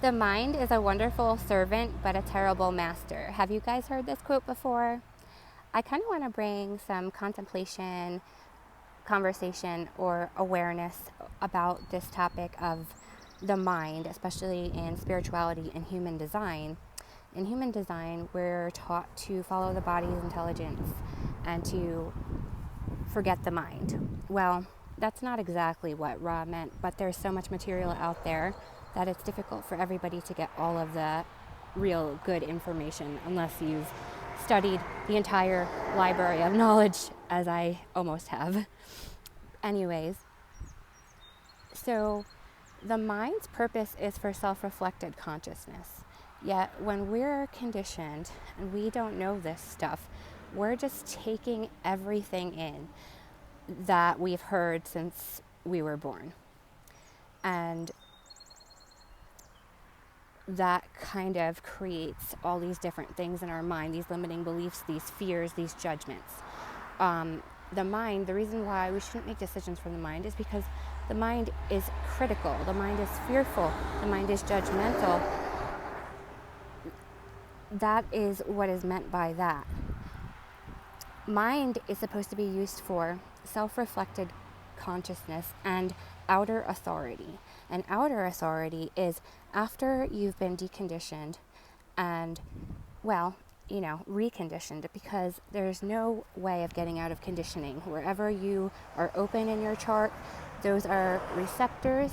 The mind is a wonderful servant, but a terrible master. Have you guys heard this quote before? I kind of want to bring some contemplation, conversation, or awareness about this topic of the mind, especially in spirituality and human design. In human design, we're taught to follow the body's intelligence and to forget the mind. Well, that's not exactly what Ra meant, but there's so much material out there that it's difficult for everybody to get all of the real good information unless you've studied the entire library of knowledge, as I almost have. Anyways, so the mind's purpose is for self-reflected consciousness. Yet when we're conditioned and we don't know this stuff, we're just taking everything in that we've heard since we were born. And that kind of creates all these different things in our mind, these limiting beliefs, these fears, these judgments. The mind, the reason why we shouldn't make decisions from the mind is because the mind is critical, the mind is fearful, the mind is judgmental. That is what is meant by that. Mind is supposed to be used for self-reflected consciousness and outer authority. And outer authority is after you've been deconditioned and, reconditioned, because there's no way of getting out of conditioning. Wherever you are open in your chart, those are receptors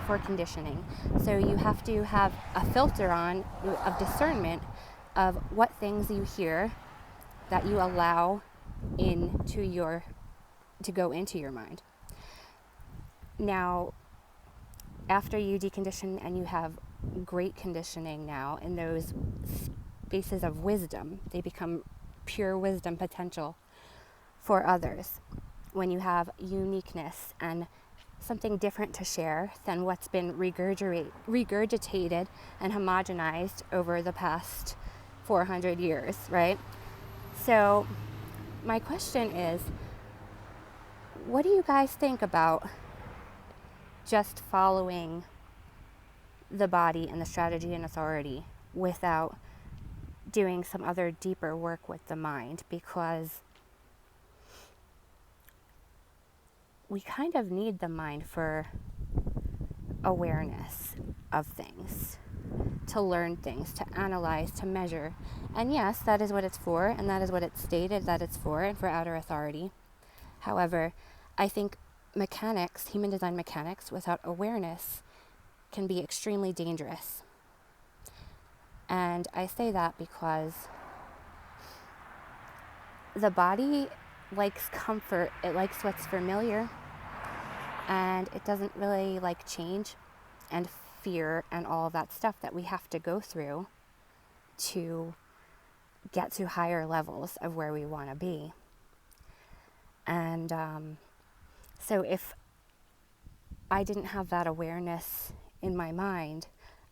for conditioning. So you have to have a filter on of discernment of what things you hear that you allow to go into your mind. Now, after you decondition and you have great conditioning now in those spaces of wisdom, they become pure wisdom potential for others. When you have uniqueness and something different to share than what's been regurgitated and homogenized over the past 400 years, right? So my question is, what do you guys think about just following the body and the strategy and authority without doing some other deeper work with the mind? Because we kind of need the mind for awareness of things, to learn things, to analyze, to measure. And yes, that is what it's for, and that is what it's stated that it's for, and for outer authority. However, I think human design mechanics without awareness can be extremely dangerous. And I say that because the body likes comfort, it likes what's familiar, and it doesn't really like change and fear and all of that stuff that we have to go through to get to higher levels of where we want to be. And so if I didn't have that awareness in my mind,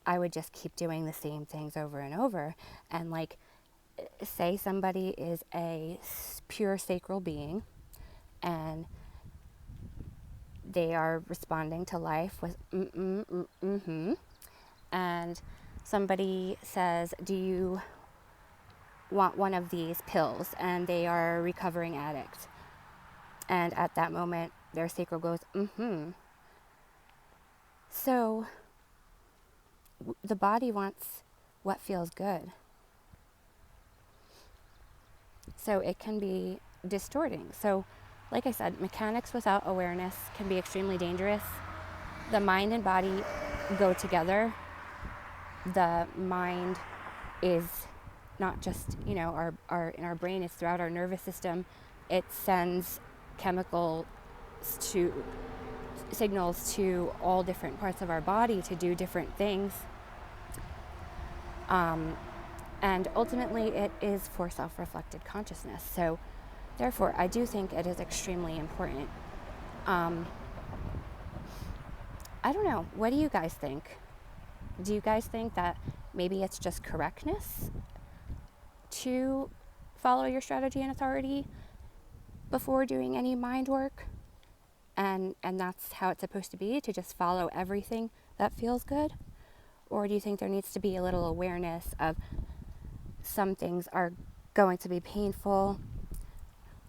I would just keep doing the same things over and over. And say somebody is a pure sacral being and they are responding to life with and somebody says, do you want one of these pills? And they are a recovering addict. And at that moment, their sacral goes, So the body wants what feels good. So it can be distorting. So, like I said, mechanics without awareness can be extremely dangerous. The mind and body go together. The mind is not just, our in our brain, it's throughout our nervous system. It sends signals to all different parts of our body to do different things. And ultimately it is for self-reflected consciousness. So therefore, I do think it is extremely important. I don't know. What do you guys think? Do you guys think that maybe it's just correctness to follow your strategy and authority before doing any mind work? And that's how it's supposed to be, to just follow everything that feels good? Or do you think there needs to be a little awareness of some things are going to be painful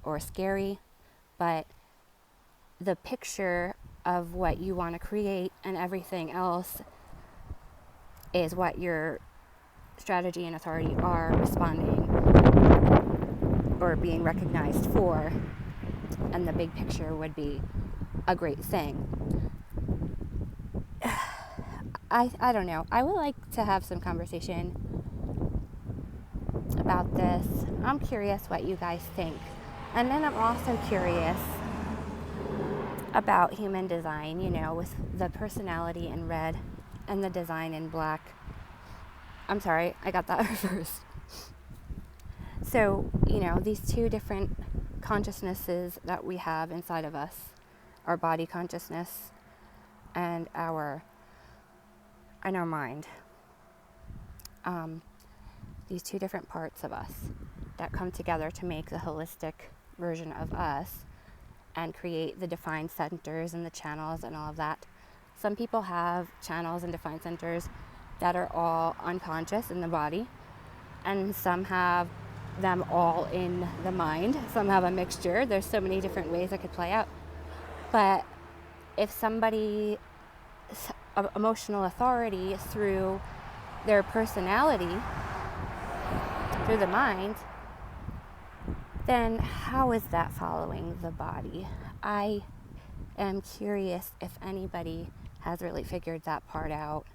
or scary, but the picture of what you want to create and everything else is what your strategy and authority are responding or being recognized for, and the big picture would be a great thing. I don't know. I would like to have some conversation about this. I'm curious what you guys think. And then I'm also curious about human design, with the personality in red and the design in black. I'm sorry, I got that reversed. So, these two different consciousnesses that we have inside of us, our body consciousness and our mind. These two different parts of us that come together to make the holistic version of us and create the defined centers and the channels and all of that. Some people have channels and defined centers that are all unconscious in the body, and some have them all in the mind. Some have a mixture. There's so many different ways that could play out. But if somebody emotional authority through their personality, through the mind, then how is that following the body? I am curious if anybody has really figured that part out.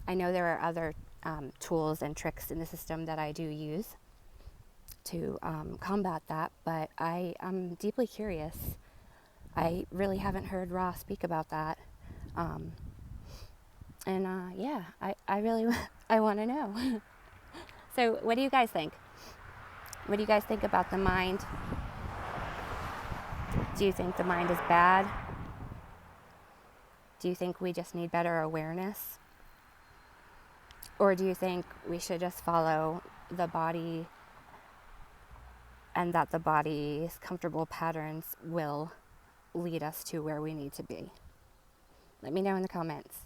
I know there are other tools and tricks in the system that I do use to combat that, but I'm deeply curious. I really haven't heard Ra speak about that. I really I want to know. So what do you guys think? What do you guys think about the mind? Do you think the mind is bad? Do you think we just need better awareness? Or do you think we should just follow the body and that the body's comfortable patterns will lead us to where we need to be? Let me know in the comments.